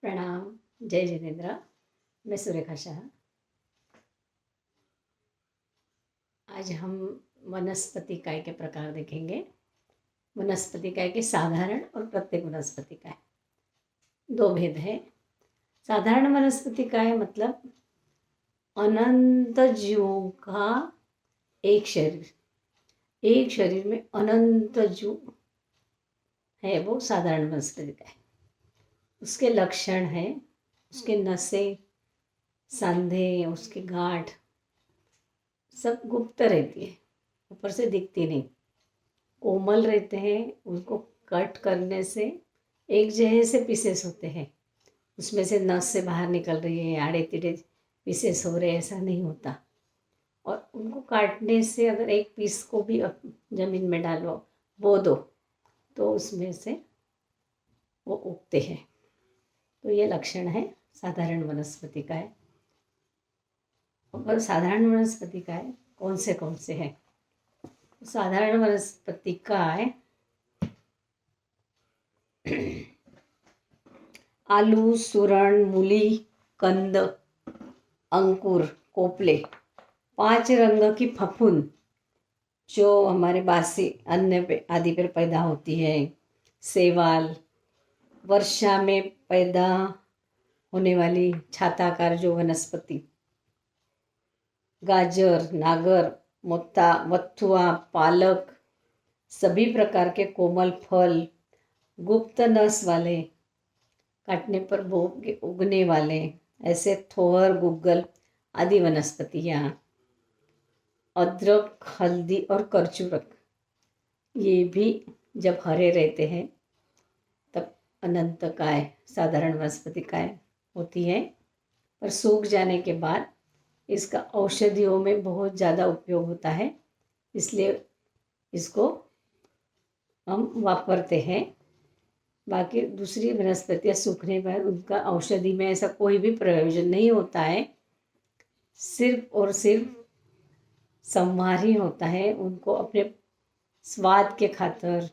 प्रणाम। जय जिनेन्द्र। मैं सुरेखा शाह। आज हम वनस्पति काय के प्रकार देखेंगे। वनस्पति काय के साधारण और प्रत्येक वनस्पति काय दो भेद है। साधारण वनस्पति काय मतलब अनंत जीवों का एक शरीर में अनंत जीव है, वो साधारण वनस्पति काय। उसके लक्षण है, उसके नसें, सांधे, उसके गांठ सब गुप्त रहती है, ऊपर से दिखती नहीं। कोमल रहते हैं, उनको कट करने से एक जैसे पीसेस होते हैं, उसमें से नस से बाहर निकल रही है, आड़े तिड़े पीसेस हो रहे, ऐसा नहीं होता। और उनको काटने से अगर एक पीस को भी ज़मीन में डालो, बो दो, तो उसमें से वो उगते हैं। तो ये लक्षण है साधारण वनस्पति का है। और साधारण वनस्पति का है कौन से हैं? साधारण वनस्पति का है आलू, सुरण, मूली, कंद, अंकुर, कोपले, 5 रंग की फफूंद जो हमारे बासी अन्न पे आदि पर पैदा होती है, सेवाल, वर्षा में पैदा होने वाली छाताकार जो वनस्पति, गाजर, नागर, मोत्ता, बथुआ, पालक, सभी प्रकार के कोमल फल, गुप्त नस वाले, काटने पर उगने वाले ऐसे थोर, गुग्गल आदि वनस्पतियाँ, अदरक, हल्दी और करचूरक, ये भी जब हरे रहते हैं तब अनंत काय साधारण वनस्पति काय होती है। पर सूख जाने के बाद इसका औषधियों में बहुत ज़्यादा उपयोग होता है, इसलिए इसको हम वापरते हैं। बाकी दूसरी वनस्पतियाँ सूखने पर उनका औषधि में ऐसा कोई भी प्रयोजन नहीं होता है, सिर्फ और सिर्फ संहार ही होता है। उनको अपने स्वाद के खातिर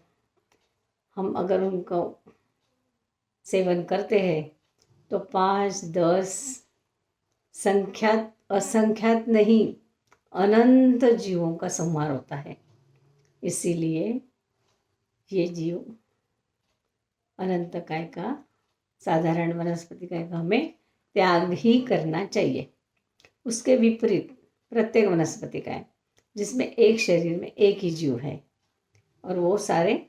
हम अगर उनको सेवन करते हैं तो 5-10 संख्यात असंख्यात नहीं, अनंत जीवों का संहार होता है। इसीलिए ये जीव अनंत काय का, साधारण वनस्पति काय का हमें त्याग ही करना चाहिए। उसके विपरीत प्रत्येक वनस्पति काय जिसमें एक शरीर में एक ही जीव है, और वो सारे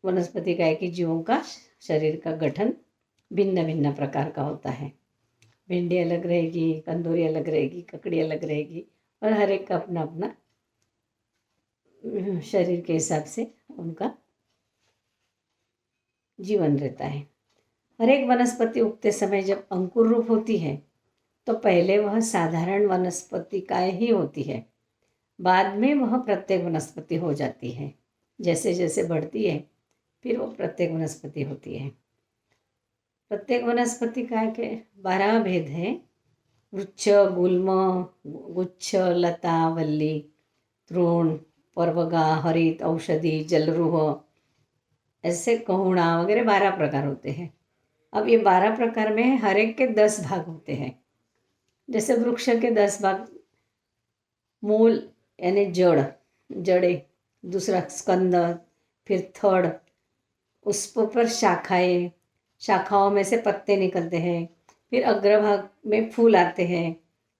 वनस्पति काय के जीवों का शरीर का गठन भिन्न भिन्न प्रकार का होता है। भिंडी अलग रहेगी, कंदूरी अलग रहेगी, ककड़ी अलग रहेगी, और हर एक का अपना अपना शरीर के हिसाब से उनका जीवन रहता है। हर एक वनस्पति उगते समय जब अंकुर रूप होती है तो पहले वह साधारण वनस्पति काय ही होती है, बाद में वह प्रत्येक वनस्पति हो जाती है। जैसे जैसे बढ़ती है फिर वो प्रत्येक वनस्पति होती है। प्रत्येक वनस्पति काय के 12 भेद हैं। वृक्ष, गुल्म, गुच्छ, लता, वल्ली, तृण, पर्वगा, हरित, औषधि, जलरूह, ऐसे कहुणा वगैरह 12 प्रकार होते हैं। अब ये 12 प्रकार में हर एक के 10 भाग होते हैं। जैसे वृक्ष के 10 भाग, मूल यानी जड़े, दूसरा स्कंद, फिर थड़, उस पर शाखाओं में से पत्ते निकलते हैं, फिर अग्रभाग में फूल आते हैं,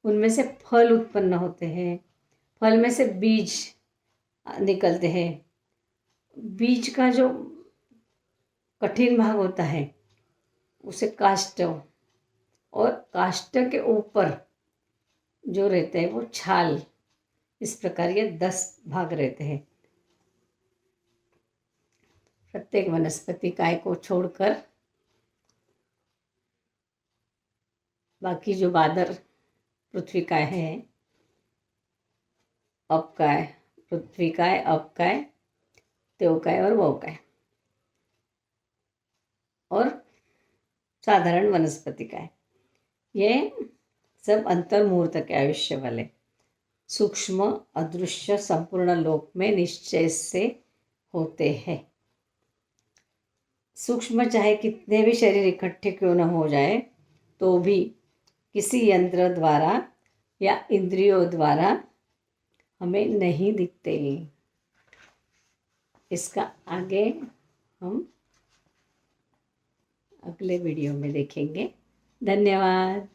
उनमें से फल उत्पन्न होते हैं, फल में से बीज निकलते हैं। बीज का जो कठिन भाग होता है उसे काष्ठ, और काष्ठ के ऊपर जो रहते हैं वो छाल। इस प्रकार ये 10 भाग रहते हैं। प्रत्येक वनस्पति काय को छोड़कर बाकी जो बादर पृथ्वी काय है, अपकाय, पृथ्वी काय, अपकाय, तेवकाय और वोकाय, और साधारण वनस्पति काय, ये सब अंतर्मुहूर्त के आयुष्य वाले सूक्ष्म अदृश्य संपूर्ण लोक में निश्चय से होते हैं। सूक्ष्म चाहे कितने भी शरीर इकट्ठे क्यों न हो जाए तो भी किसी यंत्र द्वारा या इंद्रियों द्वारा हमें नहीं दिखते। इसका आगे हम अगले वीडियो में देखेंगे। धन्यवाद।